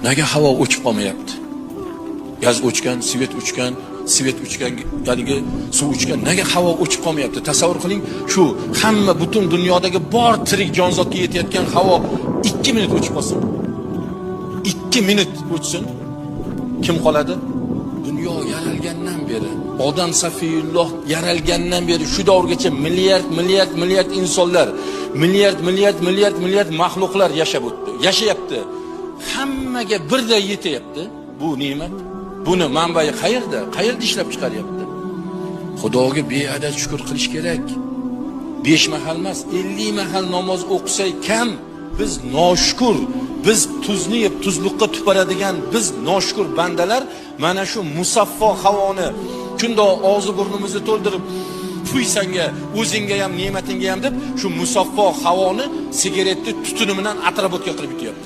Nega havo o'chib qolmayapti? Gaz o'chgan, svet o'chgan, haligi suv o'chgan, nega havo o'chib qolmayapti? Tasavvur qiling, shu hamma butun dunyodagi bor tirik jonzotga yetayotgan havo 2 minut o'chib qolsin. 2 minut o'chsin. Kim qoladi? Dunyo yaralgandan beri, odam safiyulloh yaralgandan beri shu davrgacha milliard insonlar, milliard mahluqlar yashab o'tdi, yashayapti. Hammaga birday yetyapti bu ne'mat. Buni manbai qayerda? Qayerda ishlab chiqaryapti? Xudoga beadad shukr qilish kerak. 5 mahal emas, 50 mahal namoz o'qisak kam. Biz noshukur, biz tuzni yeb tuzliqqa tuparadigan biz noshukur bandalar mana shu musaffo havoni shundoq og'zi burnimizni to'ldirib "Fuy senga, o'zingga ham, ne'matingga ham" deb shu musaffo havoni sigaretni tutuni bilan atrofga qilib yutyapmiz.